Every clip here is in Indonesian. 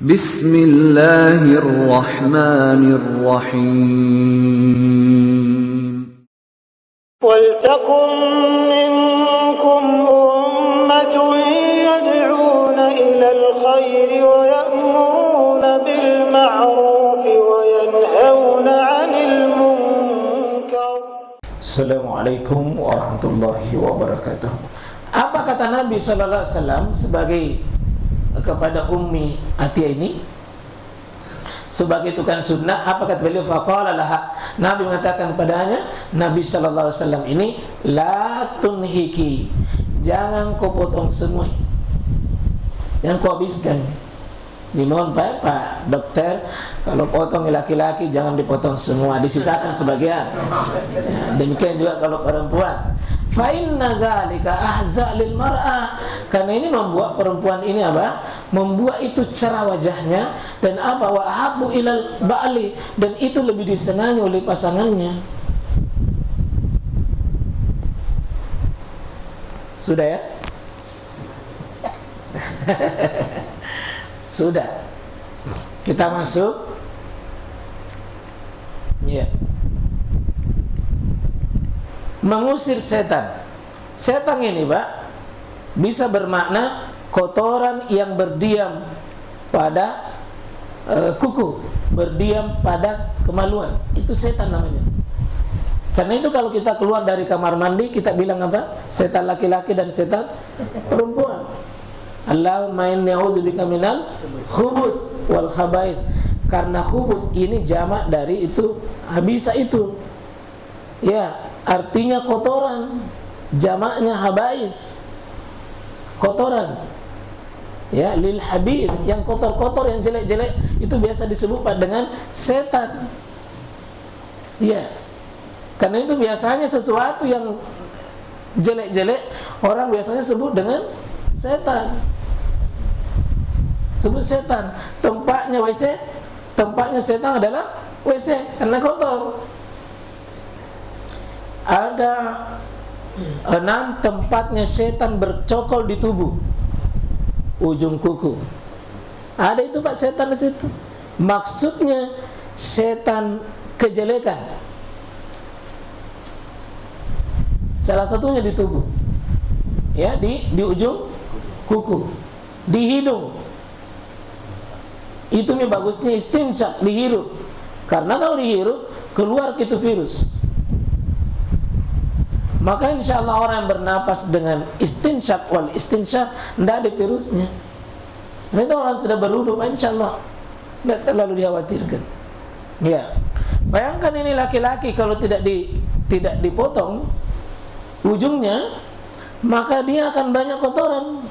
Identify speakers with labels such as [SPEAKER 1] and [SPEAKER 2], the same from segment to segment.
[SPEAKER 1] Bismillahirrahmanirrahim.
[SPEAKER 2] وَلْتَكُنْ مِنْكُمْ أُمَّةٌ يَدْعُونَ إِلَى الْخَيْرِ وَيَأْمُرُونَ بِالْمَعْرُوفِ وَيَنْهَوْنَ عَنِ الْمُنْكَرِ.
[SPEAKER 3] Assalamualaikum warahmatullahi wabarakatuh. Apa kata Nabi sallallahu alaihi wasallam sebagai kepada Ummi Atiyah ini sebagai tukang sunnah? Apa kata beliau? Faqala laha, Nabi mengatakan padanya, Nabi sallallahu alaihi wasallam ini, la tunhiki, jangan kau potong semua, jangan kau habiskan. Dimohon Pak dokter, kalau potong laki-laki jangan dipotong semua, disisakan sebagian. Ya, demikian juga kalau perempuan. Fa inna zalika ahza lil mar'a, karena ini membuat perempuan ini apa? Membuat itu cerah wajahnya, dan apa? Wa ahabbu ilal ba'li, dan itu lebih disenangi oleh pasangannya. Sudah ya? Sudah. Kita masuk. Ya. Mengusir setan. Setan ini, Pak, bisa bermakna kotoran yang berdiam pada kuku, berdiam pada kemaluan. Itu setan namanya. Karena itu kalau kita keluar dari kamar mandi, kita bilang apa? Setan laki-laki dan setan perempuan. Allahumma inni a'udzubika minal khubus wal khabais. Karena khubus ini jamak dari itu habisa itu. Ya, artinya kotoran. Jamaknya habais. Kotoran. Ya, lil habith, yang kotor-kotor, yang jelek-jelek, itu biasa disebut dengan setan. Ya. Karena itu biasanya sesuatu yang jelek-jelek orang biasanya sebut dengan setan. Sebut setan. Tempatnya WC, tempatnya setan adalah WC karena kotor. Ada 6 tempatnya setan bercokol di tubuh. Ujung kuku. Ada itu Pak setan di situ. Maksudnya setan kejelekan. Salah satunya di tubuh. Ya, di ujung kuku, di hidung. Itu nih bagusnya istinsyak, dihirup. Karena kalau dihirup keluar itu virus. Maka insya Allah orang yang bernapas dengan istinsyak wal istinsyak tidak ada virusnya. Karena itu orang sudah berwudu, insya Allah tidak terlalu dikhawatirkan. Ya, bayangkan ini laki-laki kalau tidak dipotong ujungnya, maka dia akan banyak kotoran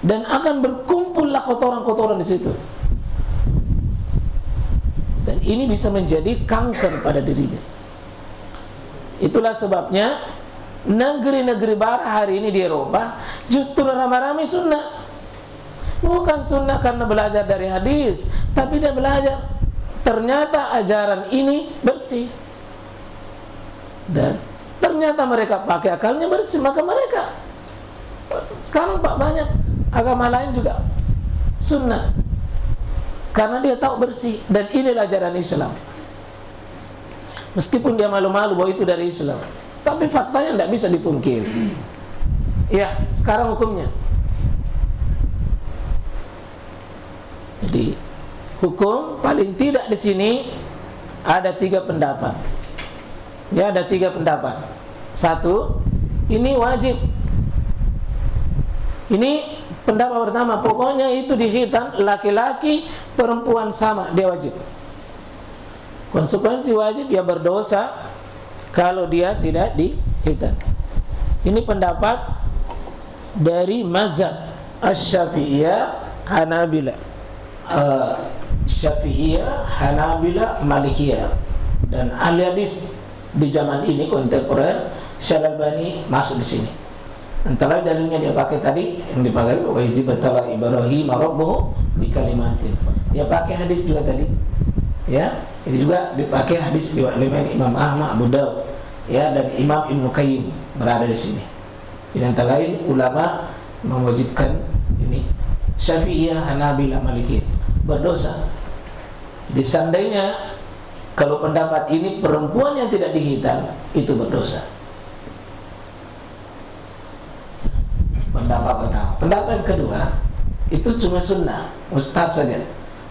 [SPEAKER 3] dan akan berkumpullah kotoran-kotoran di situ. Dan ini bisa menjadi kanker pada dirinya. Itulah sebabnya negeri-negeri barat hari ini di Eropa justru ramai-ramai sunnah. Bukan sunnah karena belajar dari hadis, tapi dia belajar ternyata ajaran ini bersih. Dan ternyata mereka pakai akalnya bersih, maka mereka sekarang Pak banyak agama lain juga sunnah karena dia tahu bersih, dan inilah ajaran Islam. Meskipun dia malu-malu bahwa itu dari Islam, tapi faktanya tidak bisa dipungkiri. Ya, sekarang hukumnya. Jadi hukum paling tidak di sini ada 3 pendapat. Ya, ada 3 pendapat. 1, ini wajib. Ini pendapat pertama, pokoknya itu dihitan laki-laki perempuan sama, dia wajib. Konsekuensi wajib, ya berdosa kalau dia tidak dihitan. Ini pendapat dari mazhab Asy-Syafi'iyah, Hanabila. Syafi'iyah, Hanabila, Malikiyah. Dan ahli hadis di zaman ini kontemporer, Syalbani masuk di sini. Antara dalilnya dia pakai tadi yang dipakai wa izi batala Ibrahim rabbuhu bi kalimatin. Dia pakai hadis juga tadi. Ya, ini juga dipakai hadis riwayat Imam Ahmad, Abu Daud, ya, dan Imam Ibnu Qayyim berada di sini. Di antara lain ulama mewajibkan ini Syafi'iyah, Hanabilah, Malikiyah. Berdosa. Jadi seandainya kalau pendapat ini perempuan yang tidak dihitan itu berdosa. Pendapat pertama. Pendapat yang kedua itu cuma sunnah, mustahab saja.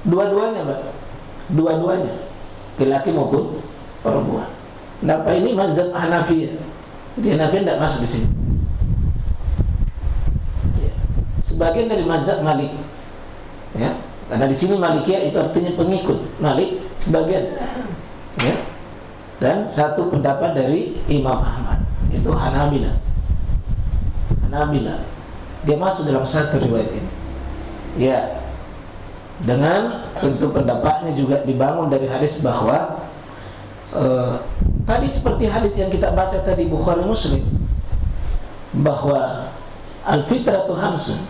[SPEAKER 3] Dua-duanya, Pak. Dua-duanya, laki-laki maupun perempuan. Pendapat ini mazhab Hanafiyah. Jadi Hanafiyah tidak masuk di sini. Ya. Sebagian dari mazhab Malik. Ya, karena di sini Malikiyah itu artinya pengikut Malik, sebagian. Ya. Dan satu pendapat dari Imam Ahmad, itu Hanabilah. Hanabilah. Dia masuk dalam satu riwayat ini. Ya. Dengan tentu pendapatnya juga dibangun dari hadis bahwa tadi seperti hadis yang kita baca tadi Bukhari Muslim, bahwa al-fitratu hamsun.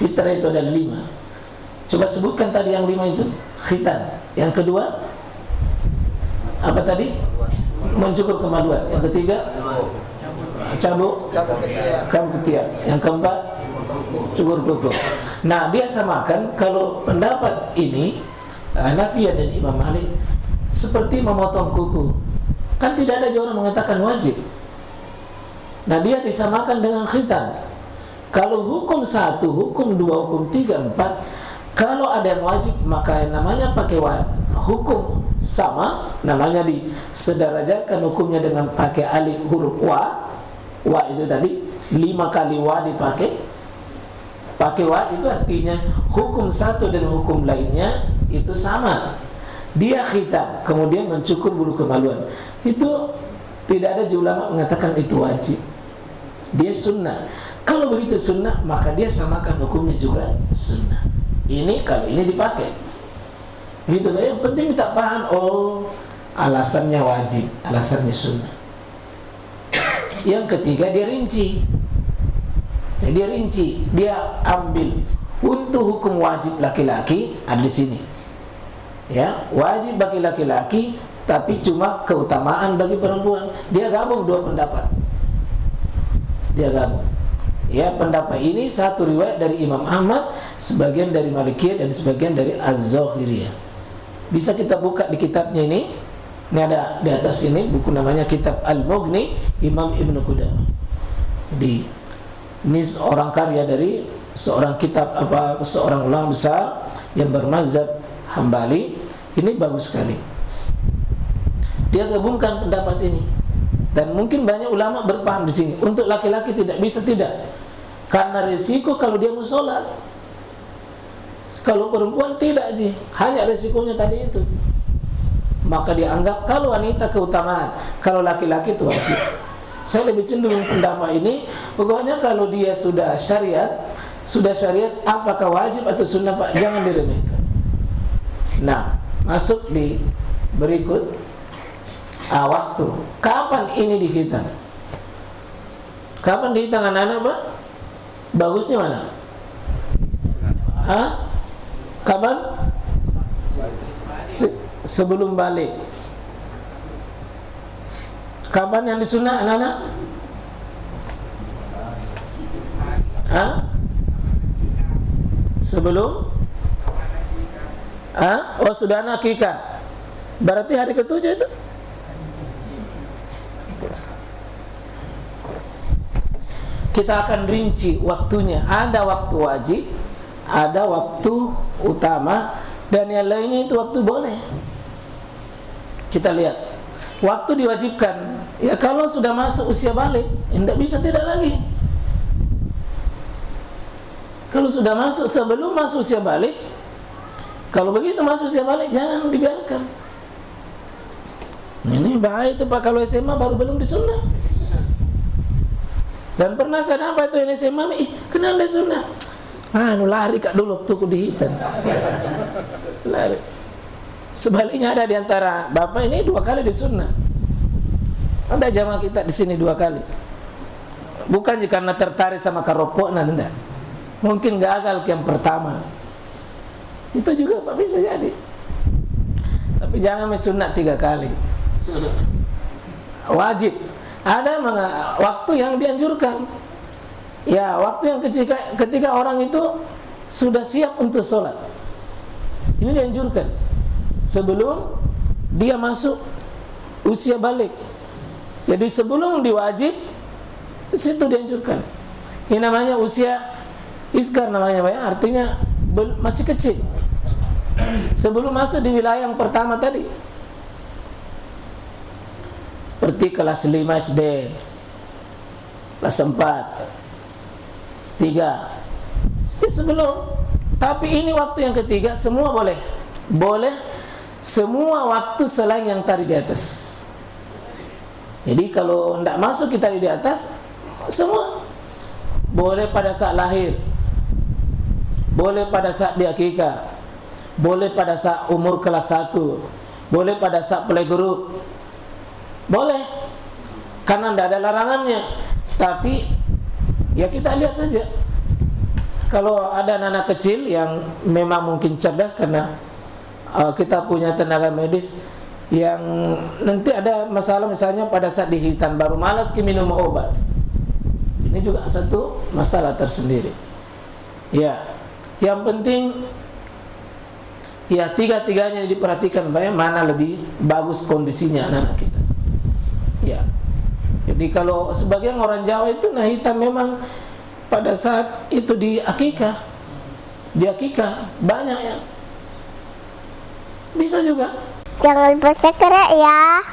[SPEAKER 3] Fitrah itu ada 5. Coba sebutkan tadi yang 5 itu. Khitan. Yang kedua apa tadi? Mencukur kemaluan. Yang ketiga cabuk ketiak. Yang keempat cukur kuku. Nah, dia samakan kalau pendapat ini Hanafiyah dan Imam Malik seperti memotong kuku. Kan tidak ada orang mengatakan wajib. Nah, dia disamakan dengan khitan. Kalau hukum 1, hukum 2, hukum 3, 4, kalau ada yang wajib maka yang namanya pakai hukum sama, namanya disedarajakan hukumnya dengan pakai alif huruf wa itu tadi 5 kali wa dipakai. Pakai wa itu artinya hukum satu dan hukum lainnya itu sama. Dia khitan, kemudian mencukur bulu kemaluan. Itu tidak ada ulama mengatakan itu wajib. Dia sunnah. Kalau begitu sunnah, maka dia samakan hukumnya juga sunnah. Ini kalau ini dipakai. Gitu kan? Yang penting kita paham, oh alasannya wajib, alasannya sunnah. Yang ketiga dia rinci. Dia rinci, dia ambil untuk hukum wajib laki-laki ada di sini. Ya, wajib bagi laki-laki tapi cuma keutamaan bagi perempuan. Dia gabung dua pendapat. Dia gabung. Ya, pendapat ini satu riwayat dari Imam Ahmad, sebagian dari Malikiyah dan sebagian dari Az-Zahiriyah. Bisa kita buka di kitabnya ini. Ini ada di atas ini buku namanya Kitab Al-Mughni Imam Ibnu Qudamah. Ini seorang karya dari seorang seorang ulama besar yang bermazhab Hambali. Ini bagus sekali. Dia gabungkan pendapat ini. Dan mungkin banyak ulama berpaham di sini. Untuk laki-laki tidak bisa tidak. Karena risiko kalau dia mau sholat. Kalau perempuan tidak aja. Hanya risikonya tadi itu. Maka dianggap kalau wanita keutamaan, kalau laki-laki itu wajib. Saya lebih cenderung pendapat ini. Pokoknya kalau dia sudah syariat, apakah wajib atau sunnah, Pak? Jangan diremehkan. Nah, masuk di berikut. Waktu. Kapan ini dihitung? Kapan dihitung anak-anak, Pak? Bagusnya mana? Kapan? Sebelum balik. Kapan yang disunnah anak-anak? Sebelum? Oh, sudah akikah. Berarti hari ketujuh itu. Kita akan rinci waktunya. Ada waktu wajib, ada waktu utama, dan yang lainnya itu waktu boleh. Kita lihat. Waktu diwajibkan, ya kalau sudah masuk usia balik, tidak bisa tidak lagi. Kalau sudah masuk, sebelum masuk usia balik, kalau begitu masuk usia balik, jangan dibiarkan. Ini bahaya itu, Pak. Kalau SMA baru belum disunnah. Dan pernah saya nampak itu yang SMA, kenal dia sunnah. Lari kak dulu waktu ku dihitan. Lari. Sebaliknya ada di antara bapak ini 2 kali disunnah. Ada jamaah kita di sini 2 kali. Bukan karena tertarik sama karopok, tidak. Mungkin gagal yang pertama. Itu juga Pak bisa jadi. Tapi jangan sunat 3 kali. Wajib. Ada waktu yang dianjurkan. Ya, waktu yang ketika orang itu sudah siap untuk sholat. Ini dianjurkan sebelum dia masuk usia balik. Jadi sebelum diwajib, situ dianjurkan. Ini namanya usia isgar namanya, Pak, artinya masih kecil. Sebelum masuk di wilayah yang pertama tadi, seperti kelas 5 SD, kelas 4, 3. Sebelum, tapi ini waktu yang ketiga semua boleh. Boleh semua waktu selain yang tadi di atas. Jadi kalau tidak masuk kita di atas, semua boleh pada saat lahir, boleh pada saat di akikah, boleh pada saat umur kelas 1, boleh pada saat playgroup, boleh, karena tidak ada larangannya. Tapi ya kita lihat saja. Kalau ada anak kecil yang memang mungkin cerdas, karena kita punya tenaga medis yang nanti ada masalah, misalnya pada saat dihitan baru malas minum obat, ini juga satu masalah tersendiri. Ya, yang penting ya tiga-tiganya diperhatikan, mana lebih bagus kondisinya anak-anak kita. Ya, jadi kalau sebagian orang Jawa itu nah hitam memang pada saat itu di akikah banyak yang bisa juga.
[SPEAKER 1] Jangan lupa subscribe ya.